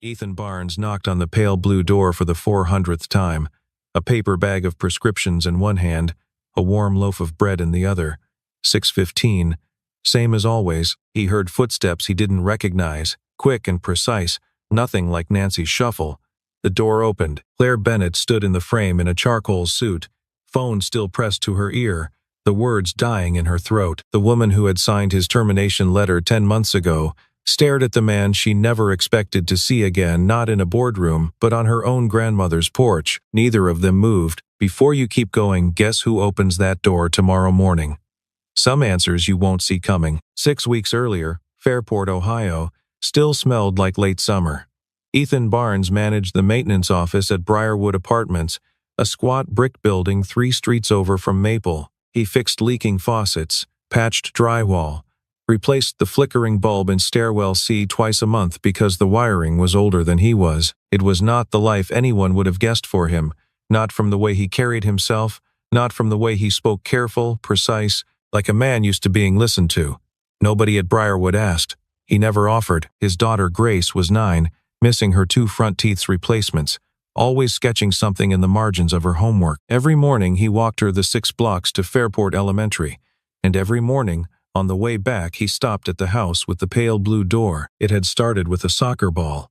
Ethan Barnes knocked on the pale blue door for the 400th time, a paper bag of prescriptions in one hand, a warm loaf of bread in the other. 6:15. Same as always, he heard footsteps he didn't recognize, quick and precise, nothing like Nancy's shuffle. The door opened. Claire Bennett stood in the frame in a charcoal suit, phone still pressed to her ear, the words dying in her throat. The woman who had signed his termination letter 10 months ago stared at the man she never expected to see again, not in a boardroom, but on her own grandmother's porch. Neither of them moved. Before you keep going, guess who opens that door tomorrow morning? Some answers you won't see coming. 6 weeks earlier, Fairport, Ohio, still smelled like late summer. Ethan Barnes managed the maintenance office at Briarwood Apartments, a squat brick building 3 streets over from Maple. He fixed leaking faucets, patched drywall, replaced the flickering bulb in stairwell C twice a month because the wiring was older than he was. It was not the life anyone would have guessed for him, not from the way he carried himself, not from the way he spoke, careful, precise, like a man used to being listened to. Nobody at Briarwood asked. He never offered. His daughter Grace was 9, missing her 2 front teeth's replacements, always sketching something in the margins of her homework. Every morning he walked her the 6 blocks to Fairport Elementary, and every morning, on the way back, he stopped at the house with the pale blue door. It had started with a soccer ball.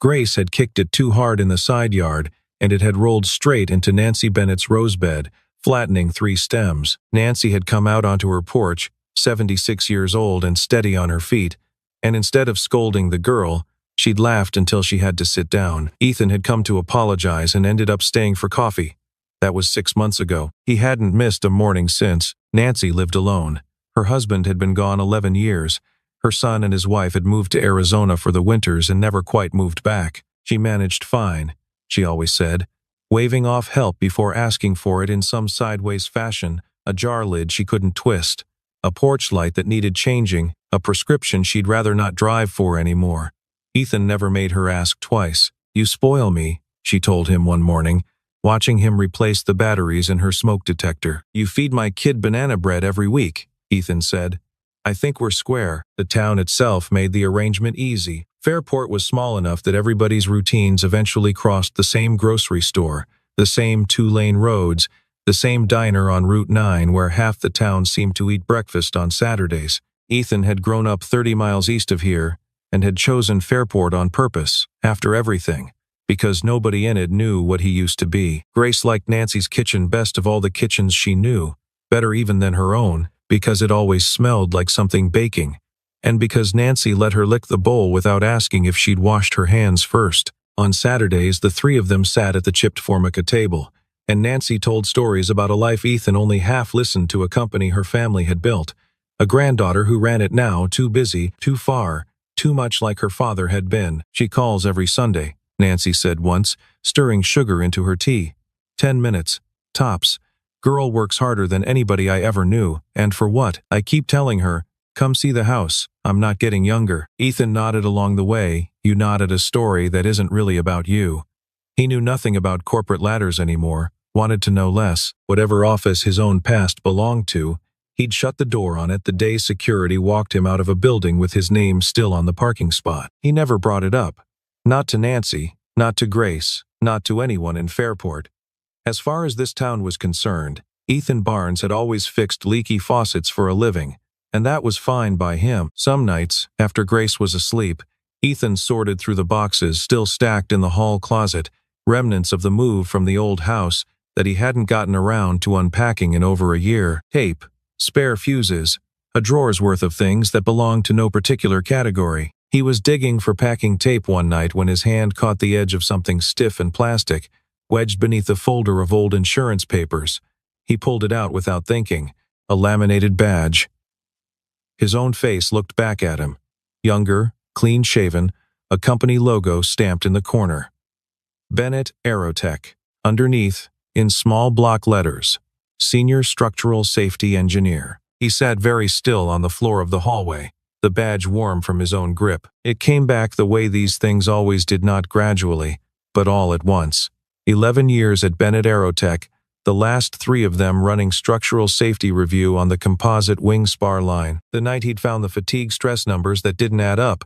Grace had kicked it too hard in the side yard, and it had rolled straight into Nancy Bennett's rose bed, flattening 3 stems. Nancy had come out onto her porch, 76 years old and steady on her feet, and instead of scolding the girl, she'd laughed until she had to sit down. Ethan had come to apologize and ended up staying for coffee. That was 6 months ago. He hadn't missed a morning since. Nancy lived alone. Her husband had been gone 11 years. Her son and his wife had moved to Arizona for the winters and never quite moved back. She managed fine, she always said, waving off help before asking for it in some sideways fashion, a jar lid she couldn't twist, a porch light that needed changing, a prescription she'd rather not drive for anymore. Ethan never made her ask twice. "You spoil me," she told him one morning, watching him replace the batteries in her smoke detector. "You feed my kid banana bread every week," Ethan said. "I think we're square." The town itself made the arrangement easy. Fairport was small enough that everybody's routines eventually crossed the same grocery store, the same 2-lane roads, the same diner on Route 9 where half the town seemed to eat breakfast on Saturdays. Ethan had grown up 30 miles east of here and had chosen Fairport on purpose, after everything, because nobody in it knew what he used to be. Grace liked Nancy's kitchen best of all the kitchens she knew, better even than her own, because it always smelled like something baking, and because Nancy let her lick the bowl without asking if she'd washed her hands first. On Saturdays, the 3 of them sat at the chipped formica table, and Nancy told stories about a life Ethan only half listened to, a company her family had built, a granddaughter who ran it now, too busy, too far, too much like her father had been. "She calls every Sunday," Nancy said once, stirring sugar into her tea. 10 minutes, tops. "Girl works harder than anybody I ever knew, and for what? I keep telling her, come see the house. I'm not getting younger." Ethan nodded along the way. "You nod at a story that isn't really about you." He knew nothing about corporate ladders anymore, wanted to know less. Whatever office his own past belonged to, he'd shut the door on it the day security walked him out of a building with his name still on the parking spot. He never brought it up. Not to Nancy, not to Grace, not to anyone in Fairport. As far as this town was concerned, Ethan Barnes had always fixed leaky faucets for a living, and that was fine by him. Some nights, after Grace was asleep, Ethan sorted through the boxes still stacked in the hall closet, remnants of the move from the old house that he hadn't gotten around to unpacking in over a year. Tape, spare fuses, a drawer's worth of things that belonged to no particular category. He was digging for packing tape one night when his hand caught the edge of something stiff and plastic, wedged beneath a folder of old insurance papers. He pulled it out without thinking, a laminated badge. His own face looked back at him. Younger, clean-shaven, a company logo stamped in the corner. Bennett Aerotech. Underneath, in small block letters, Senior Structural Safety Engineer. He sat very still on the floor of the hallway, the badge warm from his own grip. It came back the way these things always did, not gradually, but all at once. 11 years at Bennett Aerotech, the last 3 of them running structural safety review on the composite wing spar line. The night he'd found the fatigue stress numbers that didn't add up.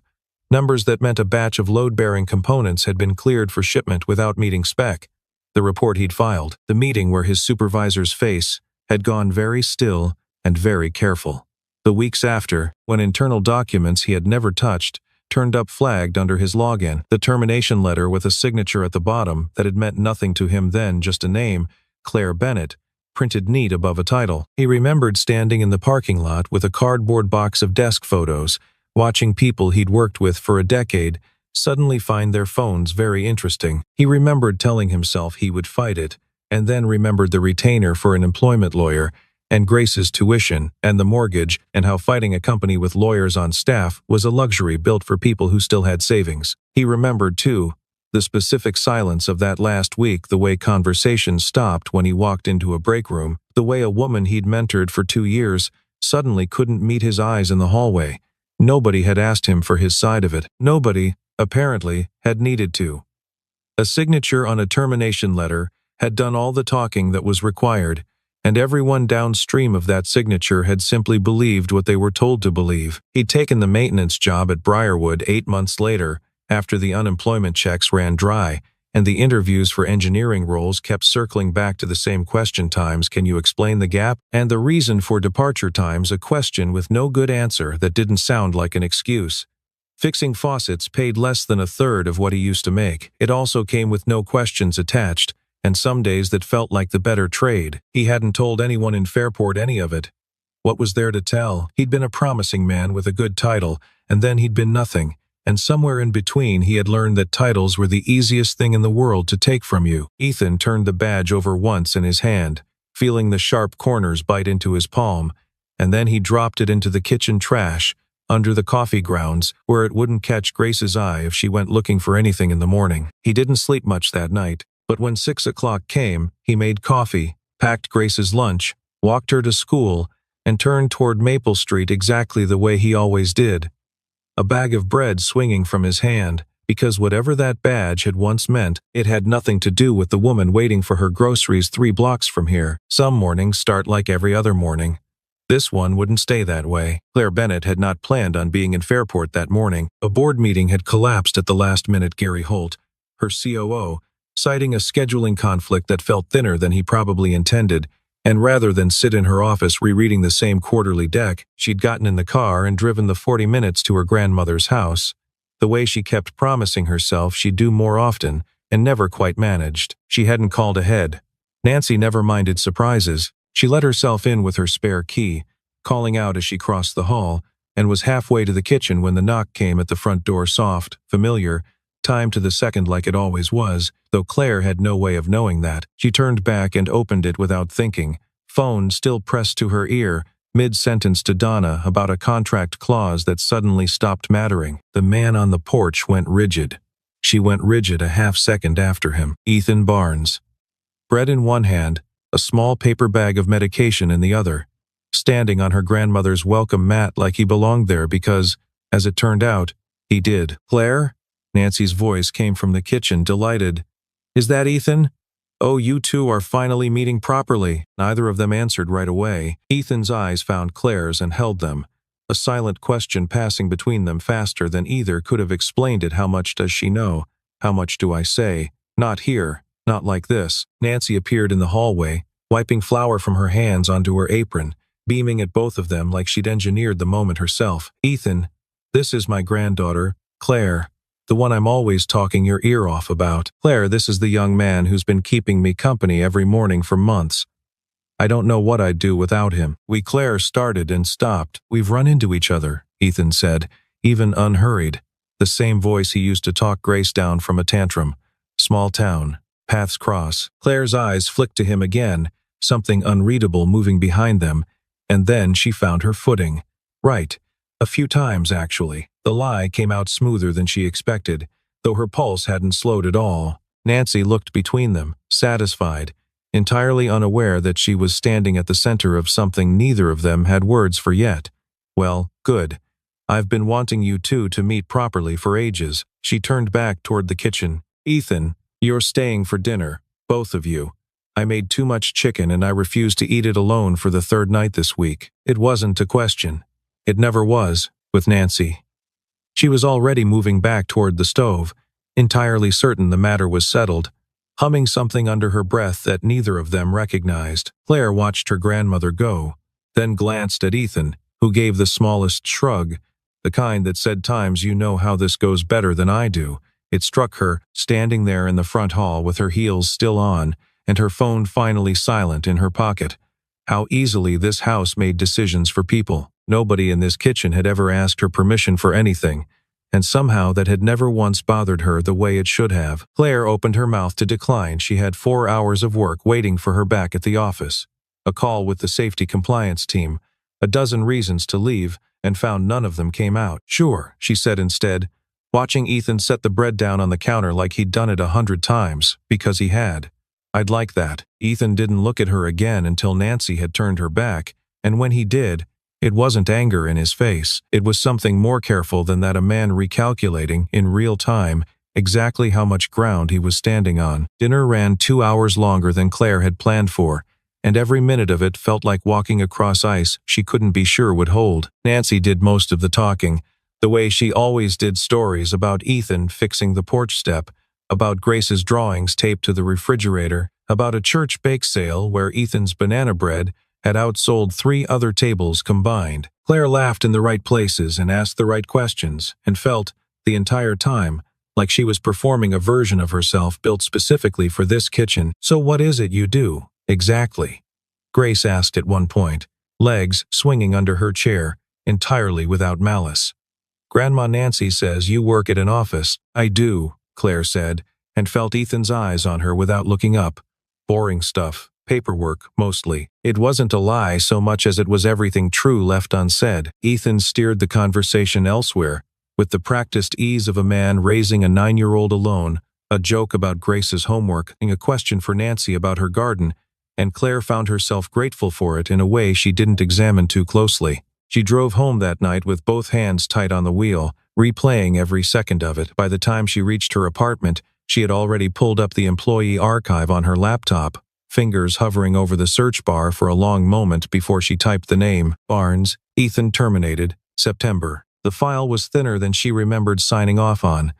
Numbers that meant a batch of load-bearing components had been cleared for shipment without meeting spec. The report he'd filed, the meeting where his supervisor's face had gone very still and very careful. The weeks after, when internal documents he had never touched turned up flagged under his login, the termination letter with a signature at the bottom that had meant nothing to him then, just a name, Claire Bennett, printed neat above a title. He remembered standing in the parking lot with a cardboard box of desk photos, watching people he'd worked with for a decade suddenly find their phones very interesting. He remembered telling himself he would fight it, and then remembered the retainer for an employment lawyer, and Grace's tuition, and the mortgage, and how fighting a company with lawyers on staff was a luxury built for people who still had savings. He remembered, too, the specific silence of that last week, the way conversations stopped when he walked into a break room, the way a woman he'd mentored for 2 years suddenly couldn't meet his eyes in the hallway. Nobody had asked him for his side of it. Nobody, apparently, had needed to. A signature on a termination letter had done all the talking that was required, and everyone downstream of that signature had simply believed what they were told to believe. He'd taken the maintenance job at Briarwood 8 months later, after the unemployment checks ran dry, and the interviews for engineering roles kept circling back to the same question times, can you explain the gap? And the reason for departure times, a question with no good answer that didn't sound like an excuse. Fixing faucets paid less than a third of what he used to make. It also came with no questions attached, and some days that felt like the better trade. He hadn't told anyone in Fairport any of it. What was there to tell? He'd been a promising man with a good title, and then he'd been nothing, and somewhere in between he had learned that titles were the easiest thing in the world to take from you. Ethan turned the badge over once in his hand, feeling the sharp corners bite into his palm, and then he dropped it into the kitchen trash, under the coffee grounds, where it wouldn't catch Grace's eye if she went looking for anything in the morning. He didn't sleep much that night. But when 6 o'clock came, he made coffee, packed Grace's lunch, walked her to school, and turned toward Maple Street exactly the way he always did. A bag of bread swinging from his hand, because whatever that badge had once meant, it had nothing to do with the woman waiting for her groceries 3 blocks from here. Some mornings start like every other morning. This one wouldn't stay that way. Claire Bennett had not planned on being in Fairport that morning. A board meeting had collapsed at the last minute. Gary Holt, her COO, citing a scheduling conflict that felt thinner than he probably intended, and rather than sit in her office rereading the same quarterly deck, she'd gotten in the car and driven the 40 minutes to her grandmother's house. The way she kept promising herself she'd do more often, and never quite managed. She hadn't called ahead. Nancy never minded surprises. She let herself in with her spare key, calling out as she crossed the hall, and was halfway to the kitchen when the knock came at the front door, soft, familiar, timed to the second like it always was, though Claire had no way of knowing that. She turned back and opened it without thinking, phone still pressed to her ear, mid-sentence to Donna about a contract clause that suddenly stopped mattering. The man on the porch went rigid. She went rigid a half-second after him. Ethan Barnes. Bread in one hand, a small paper bag of medication in the other, standing on her grandmother's welcome mat like he belonged there because, as it turned out, he did. Claire? Nancy's voice came from the kitchen, delighted. Is that Ethan? Oh, you two are finally meeting properly. Neither of them answered right away. Ethan's eyes found Claire's and held them, a silent question passing between them faster than either could have explained it. How much does she know? How much do I say? Not here. Not like this. Nancy appeared in the hallway, wiping flour from her hands onto her apron, beaming at both of them like she'd engineered the moment herself. Ethan, this is my granddaughter, Claire. The one I'm always talking your ear off about. Claire, this is the young man who's been keeping me company every morning for months. I don't know what I'd do without him. Claire started and stopped. We've run into each other, Ethan said, even unhurried. The same voice he used to talk Grace down from a tantrum. Small town. Paths cross. Claire's eyes flicked to him again, something unreadable moving behind them, and then she found her footing. Right. A few times, actually. The lie came out smoother than she expected, though her pulse hadn't slowed at all. Nancy looked between them, satisfied, entirely unaware that she was standing at the center of something neither of them had words for yet. Well, good. I've been wanting you two to meet properly for ages. She turned back toward the kitchen. Ethan, you're staying for dinner, both of you. I made too much chicken and I refused to eat it alone for the 3rd night this week. It wasn't a question. It never was, with Nancy. She was already moving back toward the stove, entirely certain the matter was settled, humming something under her breath that neither of them recognized. Claire watched her grandmother go, then glanced at Ethan, who gave the smallest shrug, the kind that said times you know how this goes better than I do. It struck her, standing there in the front hall with her heels still on, and her phone finally silent in her pocket, how easily this house made decisions for people. Nobody in this kitchen had ever asked her permission for anything, and somehow that had never once bothered her the way it should have. Claire opened her mouth to decline. She had 4 hours of work waiting for her back at the office, a call with the safety compliance team, a dozen reasons to leave, and found none of them came out. Sure, she said instead, watching Ethan set the bread down on the counter like he'd done it 100 times, because he had. I'd like that. Ethan didn't look at her again until Nancy had turned her back, and when he did, it wasn't anger in his face. It was something more careful than that, a man recalculating, in real time, exactly how much ground he was standing on. Dinner ran 2 hours longer than Claire had planned for, and every minute of it felt like walking across ice she couldn't be sure would hold. Nancy did most of the talking, the way she always did, stories about Ethan fixing the porch step, about Grace's drawings taped to the refrigerator, about a church bake sale where Ethan's banana bread had outsold 3 other tables combined. Claire laughed in the right places and asked the right questions, and felt, the entire time, like she was performing a version of herself built specifically for this kitchen. So what is it you do, exactly? Grace asked at one point, legs swinging under her chair, entirely without malice. Grandma Nancy says you work at an office. I do, Claire said, and felt Ethan's eyes on her without looking up. Boring stuff. Paperwork, mostly. It wasn't a lie so much as it was everything true left unsaid. Ethan steered the conversation elsewhere, with the practiced ease of a man raising a 9-year-old alone, a joke about Grace's homework, and a question for Nancy about her garden, and Claire found herself grateful for it in a way she didn't examine too closely. She drove home that night with both hands tight on the wheel, replaying every second of it. By the time she reached her apartment, she had already pulled up the employee archive on her laptop, fingers hovering over the search bar for a long moment before she typed the name, Barnes, Ethan terminated, September. The file was thinner than she remembered signing off on.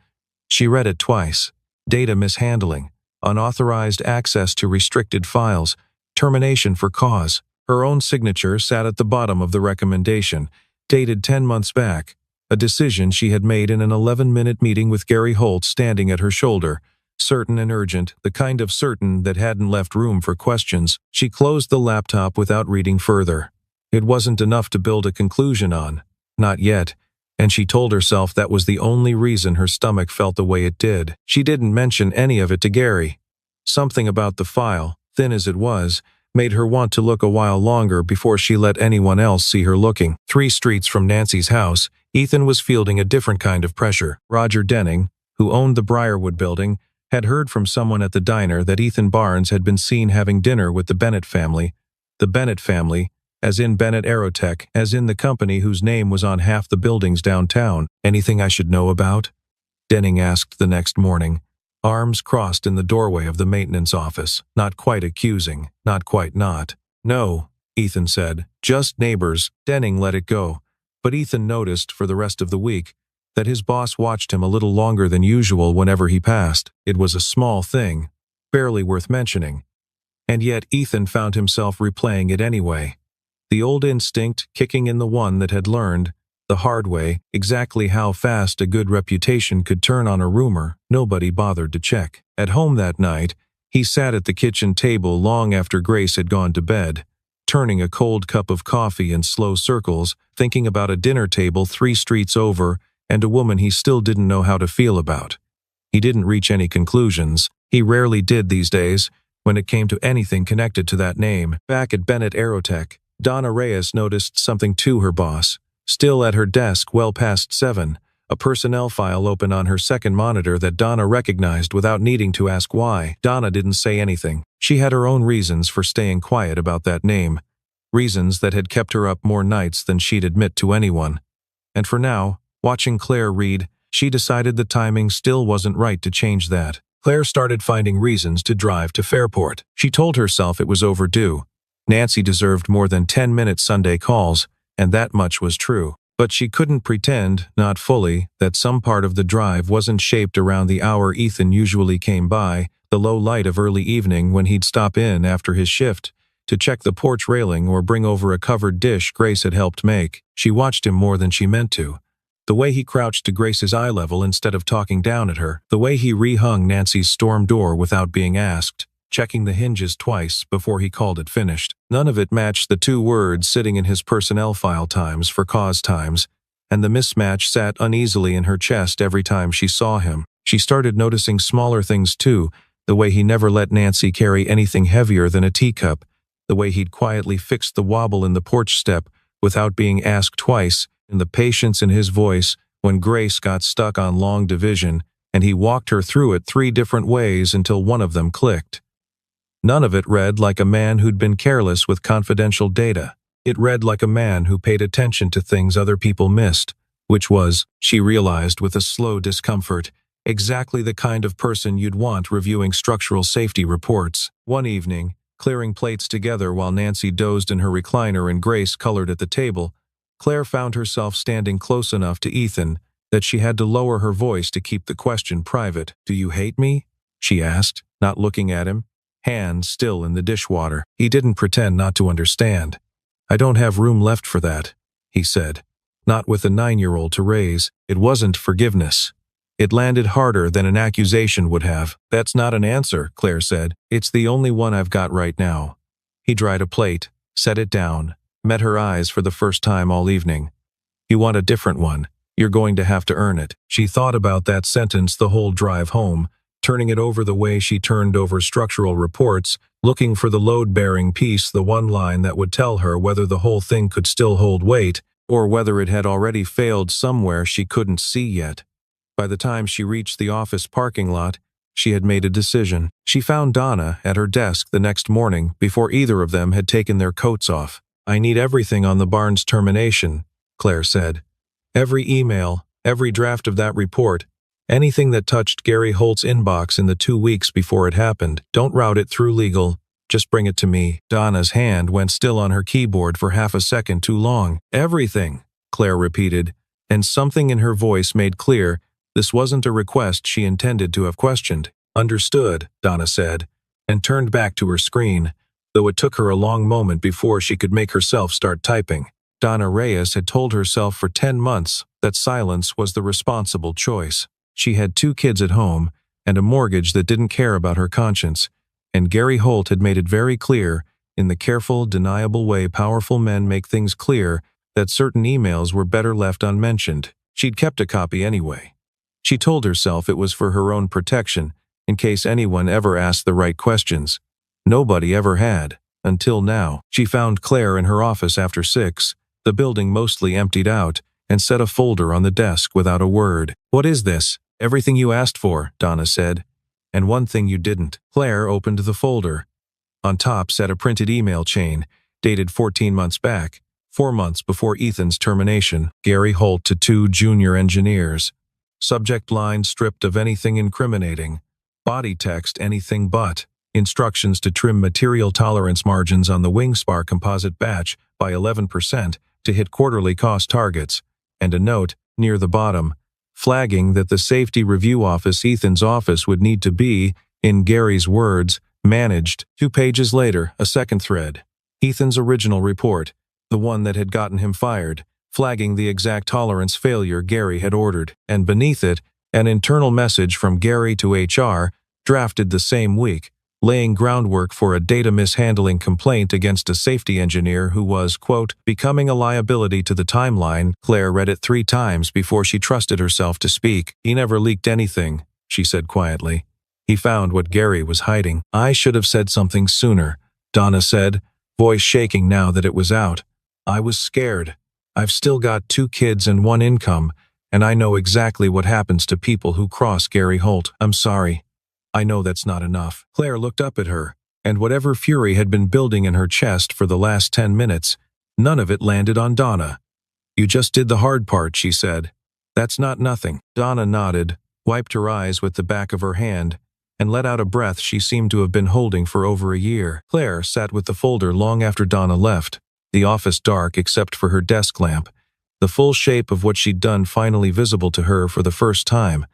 She read it twice. Data mishandling, unauthorized access to restricted files, termination for cause. Her own signature sat at the bottom of the recommendation, dated 10 months back, a decision she had made in an 11-minute meeting with Gary Holt standing at her shoulder, certain and urgent, the kind of certain that hadn't left room for questions. She closed the laptop without reading further. It wasn't enough to build a conclusion on. Not yet, and she told herself that was the only reason her stomach felt the way it did. She didn't mention any of it to Gary. Something about the file, thin as it was, made her want to look a while longer before she let anyone else see her looking. 3 streets from Nancy's house, Ethan was fielding a different kind of pressure. Roger Denning, who owned the Briarwood building, had heard from someone at the diner that Ethan Barnes had been seen having dinner with the Bennett family. The Bennett family, as in Bennett Aerotech, as in the company whose name was on half the buildings downtown. Anything I should know about? Denning asked the next morning, arms crossed in the doorway of the maintenance office, not quite accusing, not quite not. No, Ethan said, just neighbors. Denning let it go, but Ethan noticed for the rest of the week that his boss watched him a little longer than usual whenever he passed. It was a small thing, barely worth mentioning, and yet Ethan found himself replaying it anyway. The old instinct kicking in, the one that had learned, the hard way, exactly how fast a good reputation could turn on a rumor nobody bothered to check. At home that night, he sat at the kitchen table long after Grace had gone to bed, turning a cold cup of coffee in slow circles, thinking about a dinner table 3 streets over and a woman he still didn't know how to feel about. He didn't reach any conclusions. He rarely did these days when it came to anything connected to that name. Back at Bennett Aerotech, Donna Reyes noticed something to her boss. Still at her desk well past 7, a personnel file open on her second monitor that Donna recognized without needing to ask why. Donna didn't say anything. She had her own reasons for staying quiet about that name, reasons that had kept her up more nights than she'd admit to anyone. And for now, watching Claire read, she decided the timing still wasn't right to change that. Claire started finding reasons to drive to Fairport. She told herself it was overdue. Nancy deserved more than 10-minute Sunday calls, and that much was true. But she couldn't pretend, not fully, that some part of the drive wasn't shaped around the hour Ethan usually came by, the low light of early evening when he'd stop in after his shift to check the porch railing or bring over a covered dish Grace had helped make. She watched him more than she meant to. The way he crouched to Grace's eye level instead of talking down at her. The way he rehung Nancy's storm door without being asked, checking the hinges twice before he called it finished. None of it matched the 2 words sitting in his personnel file times for cause times, and the mismatch sat uneasily in her chest every time she saw him. She started noticing smaller things too, the way he never let Nancy carry anything heavier than a teacup, the way he'd quietly fixed the wobble in the porch step without being asked twice, and the patience in his voice when Grace got stuck on long division and he walked her through it 3 different ways until one of them clicked. None of it read like a man who'd been careless with confidential data. It read like a man who paid attention to things other people missed, which was, she realized with a slow discomfort, exactly the kind of person you'd want reviewing structural safety reports. One evening, clearing plates together while Nancy dozed in her recliner and Grace colored at the table, Claire found herself standing close enough to Ethan that she had to lower her voice to keep the question private. "Do you hate me?" she asked, not looking at him, hands still in the dishwater. He didn't pretend not to understand. "I don't have room left for that," he said, not with a 9-year-old to raise. It wasn't forgiveness. It landed harder than an accusation would have. "That's not an answer," Claire said. "It's the only one I've got right now." He dried a plate, set it down, met her eyes for the first time all evening. "You want a different one. You're going to have to earn it." She thought about that sentence the whole drive home, turning it over the way she turned over structural reports, looking for the load-bearing piece, the one line that would tell her whether the whole thing could still hold weight, or whether it had already failed somewhere she couldn't see yet. By the time she reached the office parking lot, she had made a decision. She found Donna at her desk the next morning before either of them had taken their coats off. "I need everything on the Barnes termination," Claire said. "Every email, every draft of that report, anything that touched Gary Holt's inbox in the 2 weeks before it happened. Don't route it through legal. Just bring it to me." Donna's hand went still on her keyboard for half a second too long. "Everything," Claire repeated, and something in her voice made clear this wasn't a request she intended to have questioned. "Understood," Donna said, and turned back to her screen, though it took her a long moment before she could make herself start typing. Donna Reyes had told herself for 10 months that silence was the responsible choice. She had 2 kids at home and a mortgage that didn't care about her conscience, and Gary Holt had made it very clear, in the careful, deniable way powerful men make things clear, that certain emails were better left unmentioned. She'd kept a copy anyway. She told herself it was for her own protection, in case anyone ever asked the right questions. Nobody ever had, until now. She found Claire in her office after 6, the building mostly emptied out, and set a folder on the desk without a word. "What is this?" "Everything you asked for," Donna said. "And one thing you didn't." Claire opened the folder. On top sat a printed email chain, dated 14 months back, 4 months before Ethan's termination. Gary Holt to 2 junior engineers. Subject line stripped of anything incriminating. Body text anything but. Instructions to trim material tolerance margins on the Wingspar composite batch by 11% to hit quarterly cost targets. And a note, near the bottom, flagging that the safety review office Ethan's office would need to be, in Gary's words, managed. 2 pages later, a second thread. Ethan's original report, the one that had gotten him fired, flagging the exact tolerance failure Gary had ordered, and beneath it, an internal message from Gary to HR, drafted the same week, laying groundwork for a data mishandling complaint against a safety engineer who was, quote, becoming a liability to the timeline. Claire read it 3 times before she trusted herself to speak. "He never leaked anything," she said quietly. "He found what Gary was hiding." "I should have said something sooner," Donna said, voice shaking now that it was out. "I was scared. I've still got 2 kids and 1 income, and I know exactly what happens to people who cross Gary Holt. I'm sorry. I know that's not enough." Claire looked up at her, and whatever fury had been building in her chest for the last 10 minutes, none of it landed on Donna. "You just did the hard part," she said. "That's not nothing." Donna nodded, wiped her eyes with the back of her hand, and let out a breath she seemed to have been holding for over a year. Claire sat with the folder long after Donna left, the office dark except for her desk lamp, the full shape of what she'd done finally visible to her for the first time.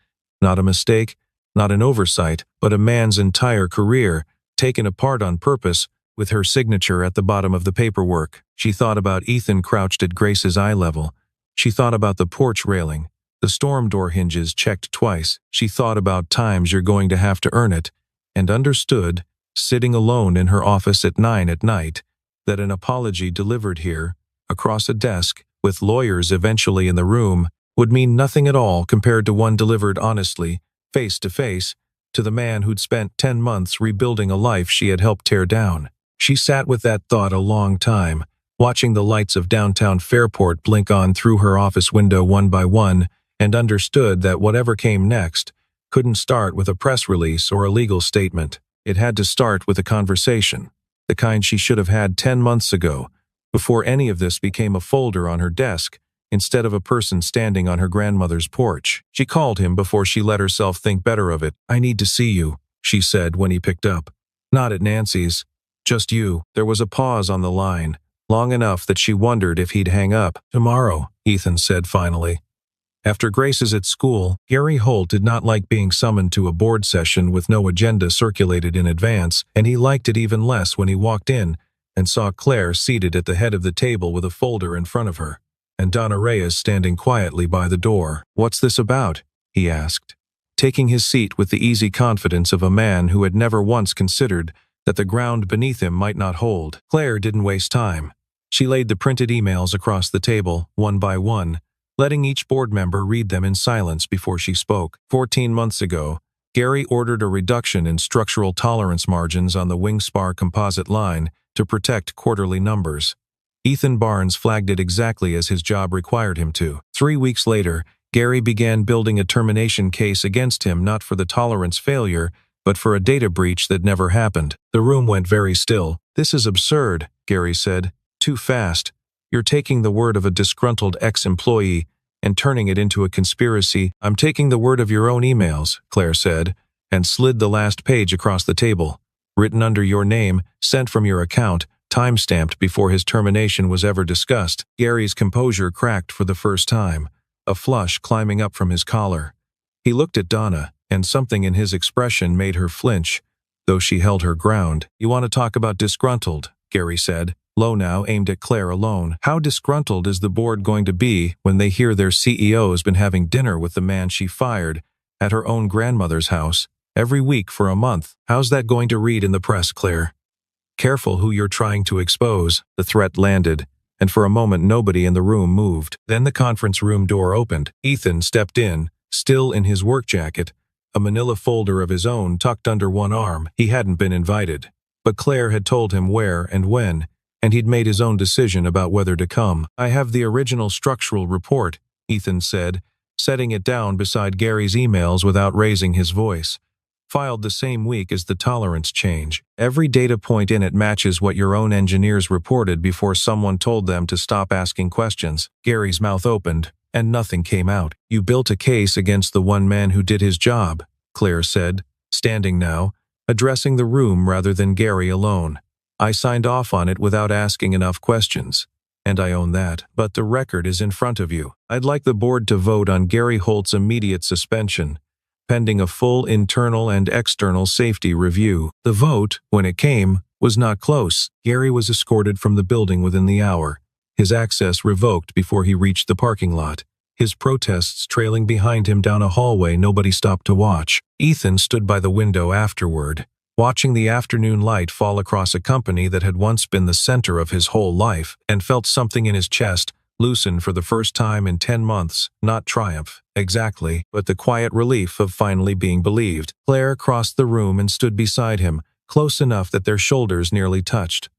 Not a mistake, not an oversight, but a man's entire career, taken apart on purpose, with her signature at the bottom of the paperwork. She thought about Ethan crouched at Grace's eye level. She thought about the porch railing, the storm door hinges checked twice. She thought about times you're going to have to earn it, and understood, sitting alone in her office at 9 at night, that an apology delivered here, across a desk, with lawyers eventually in the room, would mean nothing at all compared to one delivered honestly, face to face, to the man who'd spent 10 months rebuilding a life she had helped tear down. She sat with that thought a long time, watching the lights of downtown Fairport blink on through her office window one by one, and understood that whatever came next couldn't start with a press release or a legal statement. It had to start with a conversation, the kind she should have had 10 months ago, before any of this became a folder on her desk, instead of a person standing on her grandmother's porch. She called him before she let herself think better of it. "I need to see you," she said when he picked up. "Not at Nancy's. Just you." There was a pause on the line, long enough that she wondered if he'd hang up. "Tomorrow," Ethan said finally. After Grace's at school, Gary Holt did not like being summoned to a board session with no agenda circulated in advance, and he liked it even less when he walked in and saw Claire seated at the head of the table with a folder in front of her, and Donna Reyes standing quietly by the door. "What's this about?" he asked, taking his seat with the easy confidence of a man who had never once considered that the ground beneath him might not hold. Claire didn't waste time. She laid the printed emails across the table, one by one, letting each board member read them in silence before she spoke. 14 months ago, Gary ordered a reduction in structural tolerance margins on the wing spar composite line to protect quarterly numbers. Ethan Barnes flagged it exactly as his job required him to. 3 weeks later, Gary began building a termination case against him not for the tolerance failure, but for a data breach that never happened. The room went very still. "This is absurd," Gary said. "Too fast. You're taking the word of a disgruntled ex-employee and turning it into a conspiracy." "I'm taking the word of your own emails," Claire said, and slid the last page across the table. "Written under your name, sent from your account, time-stamped before his termination was ever discussed." Gary's composure cracked for the first time, a flush climbing up from his collar. He looked at Donna, and something in his expression made her flinch, though she held her ground. "You want to talk about disgruntled?" Gary said, low now, aimed at Claire alone. "How disgruntled is the board going to be when they hear their CEO's been having dinner with the man she fired at her own grandmother's house every week for a month? How's that going to read in the press, Claire? Careful who you're trying to expose." The threat landed, and for a moment nobody in the room moved. Then the conference room door opened. Ethan stepped in, still in his work jacket, a manila folder of his own tucked under one arm. He hadn't been invited, but Claire had told him where and when, and he'd made his own decision about whether to come. "I have the original structural report," Ethan said, setting it down beside Gary's emails without raising his voice. "Filed the same week as the tolerance change. Every data point in it matches what your own engineers reported before someone told them to stop asking questions." Gary's mouth opened, and nothing came out. "You built a case against the one man who did his job," Claire said, standing now, addressing the room rather than Gary alone. "I signed off on it without asking enough questions, and I own that. But the record is in front of you. I'd like the board to vote on Gary Holt's immediate suspension, pending a full internal and external safety review." The vote, when it came, was not close. Gary was escorted from the building within the hour, his access revoked before he reached the parking lot, his protests trailing behind him down a hallway nobody stopped to watch. Ethan stood by the window afterward, watching the afternoon light fall across a company that had once been the center of his whole life, and felt something in his chest loosen for the first time in 10 months, not triumph, exactly, but the quiet relief of finally being believed. Claire crossed the room and stood beside him, close enough that their shoulders nearly touched.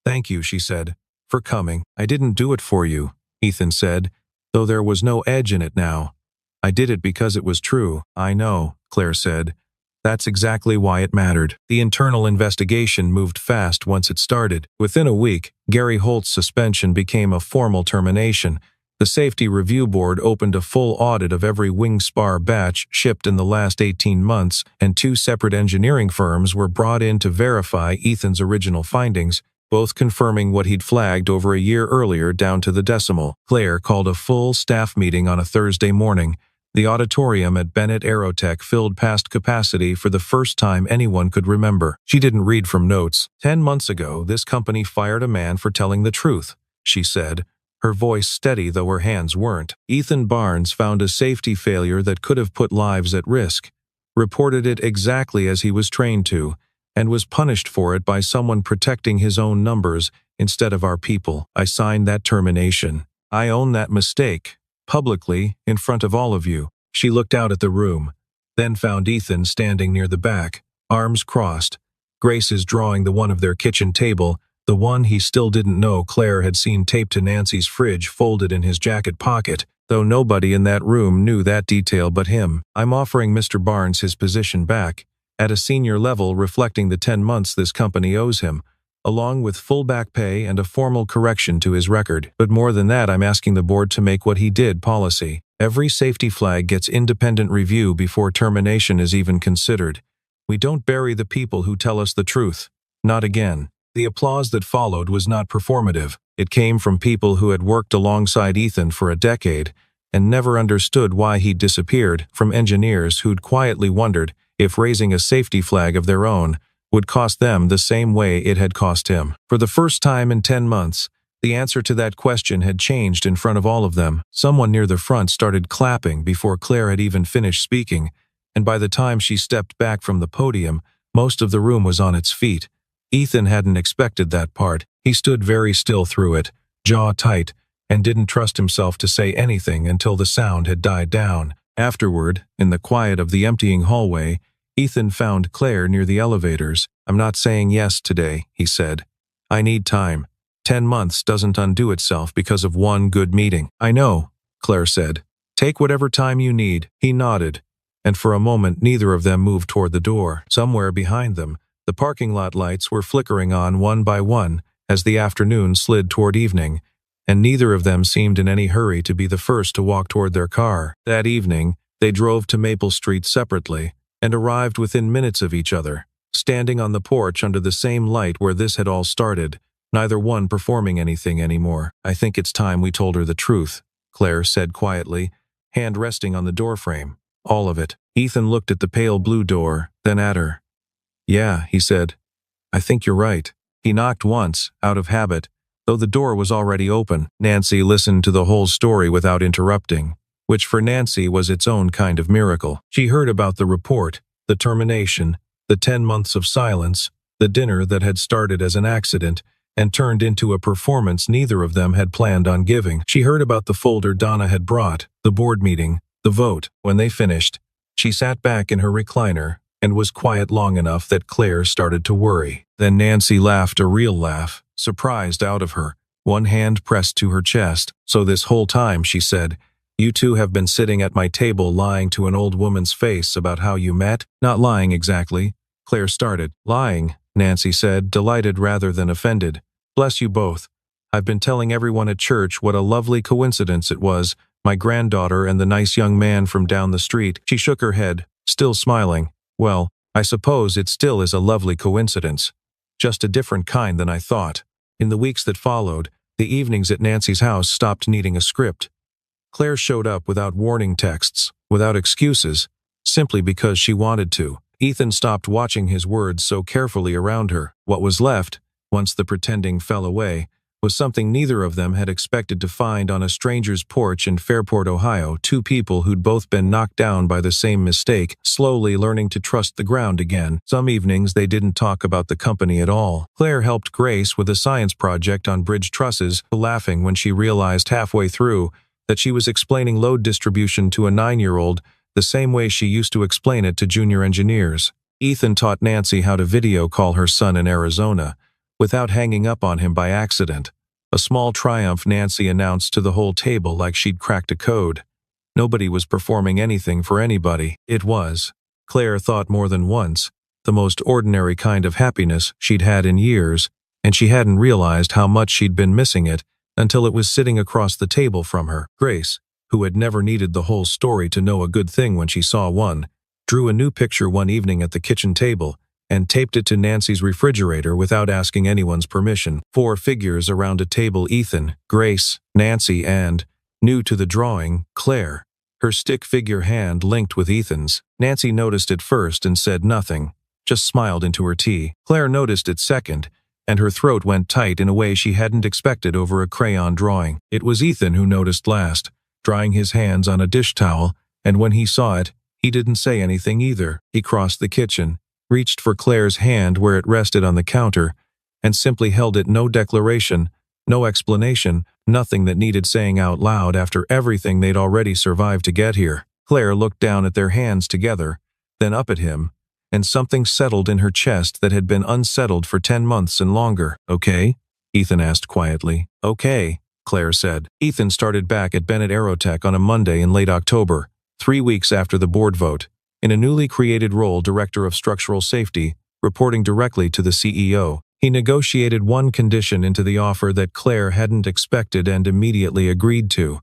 "Thank you," she said, "for coming." "I didn't do it for you," Ethan said, though there was no edge in it now. "I did it because it was true." "I know," Claire said. "That's exactly why it mattered." The internal investigation moved fast once it started. Within a week, Gary Holt's suspension became a formal termination. The Safety Review Board opened a full audit of every wing spar batch shipped in the last 18 months, and 2 separate engineering firms were brought in to verify Ethan's original findings, both confirming what he'd flagged over a year earlier down to the decimal. Claire called a full staff meeting on a Thursday morning. The auditorium at Bennett Aerotech filled past capacity for the first time anyone could remember. She didn't read from notes. 10 months ago, this company fired a man for telling the truth, she said, her voice steady though her hands weren't. Ethan Barnes found a safety failure that could have put lives at risk, reported it exactly as he was trained to, and was punished for it by someone protecting his own numbers instead of our people. I signed that termination. I own that mistake. Publicly, in front of all of you. She looked out at the room, then found Ethan standing near the back, arms crossed. Grace is drawing the one of their kitchen table, the one he still didn't know Claire had seen taped to Nancy's fridge folded in his jacket pocket, though nobody in that room knew that detail but him. I'm offering Mr. Barnes his position back, at a senior level reflecting the 10 months this company owes him, along with full back pay and a formal correction to his record. But more than that, I'm asking the board to make what he did policy. Every safety flag gets independent review before termination is even considered. We don't bury the people who tell us the truth. Not again. The applause that followed was not performative. It came from people who had worked alongside Ethan for a decade and never understood why he'd disappeared, from engineers who'd quietly wondered if raising a safety flag of their own would cost them the same way it had cost him. For the first time in 10 months, the answer to that question had changed in front of all of them. Someone near the front started clapping before Claire had even finished speaking, and by the time she stepped back from the podium, most of the room was on its feet. Ethan hadn't expected that part. He stood very still through it, jaw tight, and didn't trust himself to say anything until the sound had died down. Afterward, in the quiet of the emptying hallway, Ethan found Claire near the elevators. I'm not saying yes today, he said. I need time. 10 months doesn't undo itself because of one good meeting. I know, Claire said. Take whatever time you need. He nodded, and for a moment neither of them moved toward the door. Somewhere behind them, the parking lot lights were flickering on one by one as the afternoon slid toward evening, and neither of them seemed in any hurry to be the first to walk toward their car. That evening, they drove to Maple Street separately, and arrived within minutes of each other, standing on the porch under the same light where this had all started, neither one performing anything anymore. I think it's time we told her the truth, Claire said quietly, hand resting on the doorframe. All of it. Ethan looked at the pale blue door, then at her. Yeah, he said. I think you're right. He knocked once, out of habit, though the door was already open. Nancy listened to the whole story without interrupting, which for Nancy was its own kind of miracle. She heard about the report, the termination, the 10 months of silence, the dinner that had started as an accident and turned into a performance neither of them had planned on giving. She heard about the folder Donna had brought, the board meeting, the vote. When they finished, she sat back in her recliner and was quiet long enough that Claire started to worry. Then Nancy laughed a real laugh, surprised out of her, one hand pressed to her chest. So this whole time, she said, you two have been sitting at my table lying to an old woman's face about how you met? Not lying exactly, Claire started. Lying, Nancy said, delighted rather than offended. Bless you both. I've been telling everyone at church what a lovely coincidence it was, my granddaughter and the nice young man from down the street. She shook her head, still smiling. Well, I suppose it still is a lovely coincidence. Just a different kind than I thought. In the weeks that followed, the evenings at Nancy's house stopped needing a script. Claire showed up without warning texts, without excuses, simply because she wanted to. Ethan stopped watching his words so carefully around her. What was left, once the pretending fell away, was something neither of them had expected to find on a stranger's porch in Fairport, Ohio. Two people who'd both been knocked down by the same mistake, slowly learning to trust the ground again. Some evenings they didn't talk about the company at all. Claire helped Grace with a science project on bridge trusses, laughing when she realized halfway through that she was explaining load distribution to a 9-year-old the same way she used to explain it to junior engineers. Ethan taught Nancy how to video call her son in Arizona, without hanging up on him by accident. A small triumph Nancy announced to the whole table like she'd cracked a code. Nobody was performing anything for anybody. It was, Claire thought more than once, the most ordinary kind of happiness she'd had in years, and she hadn't realized how much she'd been missing it until it was sitting across the table from her. Grace, who had never needed the whole story to know a good thing when she saw one, drew a new picture one evening at the kitchen table, and taped it to Nancy's refrigerator without asking anyone's permission. 4 figures around a table: Ethan, Grace, Nancy, and, new to the drawing, Claire. Her stick figure hand linked with Ethan's. Nancy noticed it first and said nothing, just smiled into her tea. Claire noticed it second, and her throat went tight in a way she hadn't expected over a crayon drawing. It was Ethan who noticed last, drying his hands on a dish towel, and when he saw it, he didn't say anything either. He crossed the kitchen, reached for Claire's hand where it rested on the counter, and simply held it. No declaration, no explanation, nothing that needed saying out loud after everything they'd already survived to get here. Claire looked down at their hands together, then up at him, and something settled in her chest that had been unsettled for 10 months and longer. "Okay?" Ethan asked quietly. "Okay," Claire said. Ethan started back at Bennett Aerotech on a Monday in late October, 3 weeks after the board vote, in a newly created role, Director of Structural Safety, reporting directly to the CEO. He negotiated one condition into the offer that Claire hadn't expected and immediately agreed to.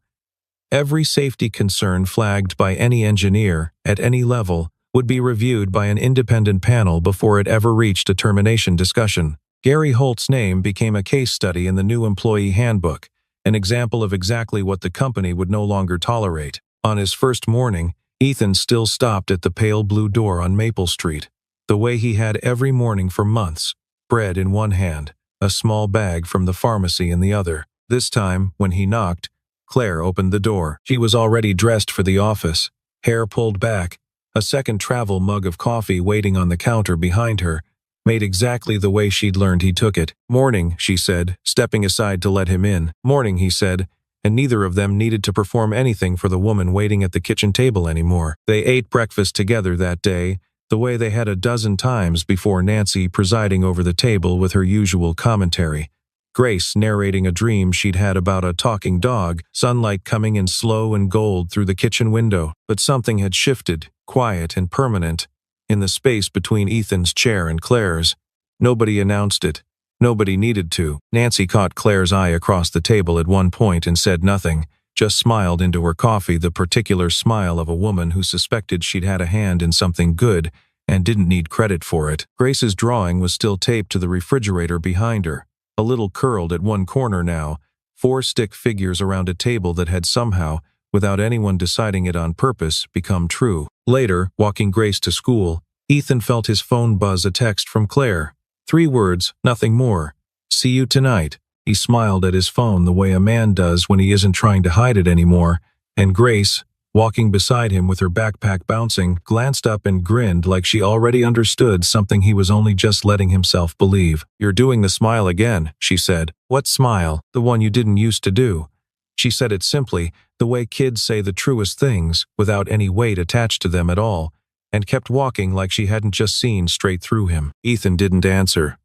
Every safety concern flagged by any engineer, at any level, would be reviewed by an independent panel before it ever reached a termination discussion. Gary Holt's name became a case study in the new employee handbook, an example of exactly what the company would no longer tolerate. On his first morning, Ethan still stopped at the pale blue door on Maple Street, the way he had every morning for months, bread in one hand, a small bag from the pharmacy in the other. This time, when he knocked, Claire opened the door. She was already dressed for the office, hair pulled back, a second travel mug of coffee waiting on the counter behind her, made exactly the way she'd learned he took it. "Morning," she said, stepping aside to let him in. "Morning," he said, and neither of them needed to perform anything for the woman waiting at the kitchen table anymore. They ate breakfast together that day, the way they had a dozen times before, Nancy presiding over the table with her usual commentary, Grace narrating a dream she'd had about a talking dog, sunlight coming in slow and gold through the kitchen window. But something had shifted, quiet and permanent, in the space between Ethan's chair and Claire's. Nobody announced it. Nobody needed to. Nancy caught Claire's eye across the table at one point and said nothing, just smiled into her coffee, the particular smile of a woman who suspected she'd had a hand in something good and didn't need credit for it. Grace's drawing was still taped to the refrigerator behind her, a little curled at one corner now, 4 stick figures around a table that had somehow, without anyone deciding it on purpose, become true. Later, walking Grace to school, Ethan felt his phone buzz, a text from Claire. 3 words, nothing more. "See you tonight." He smiled at his phone the way a man does when he isn't trying to hide it anymore, and Grace, walking beside him with her backpack bouncing, glanced up and grinned like she already understood something he was only just letting himself believe. "You're doing the smile again," she said. "What smile?" "The one you didn't used to do." She said it simply, the way kids say the truest things, without any weight attached to them at all, and kept walking like she hadn't just seen straight through him. Ethan didn't answer.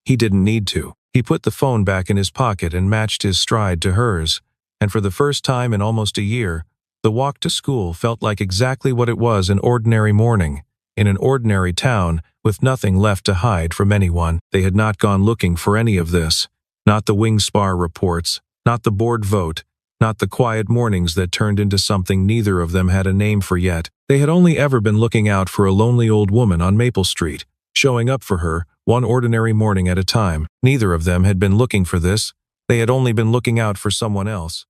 He didn't need to. He put the phone back in his pocket and matched his stride to hers, and for the first time in almost a year, the walk to school felt like exactly what it was: an ordinary morning, in an ordinary town, with nothing left to hide from anyone. They had not gone looking for any of this. Not the wing spar reports, not the board vote, not the quiet mornings that turned into something neither of them had a name for yet. They had only ever been looking out for a lonely old woman on Maple Street, showing up for her, one ordinary morning at a time. Neither of them had been looking for this. They had only been looking out for someone else.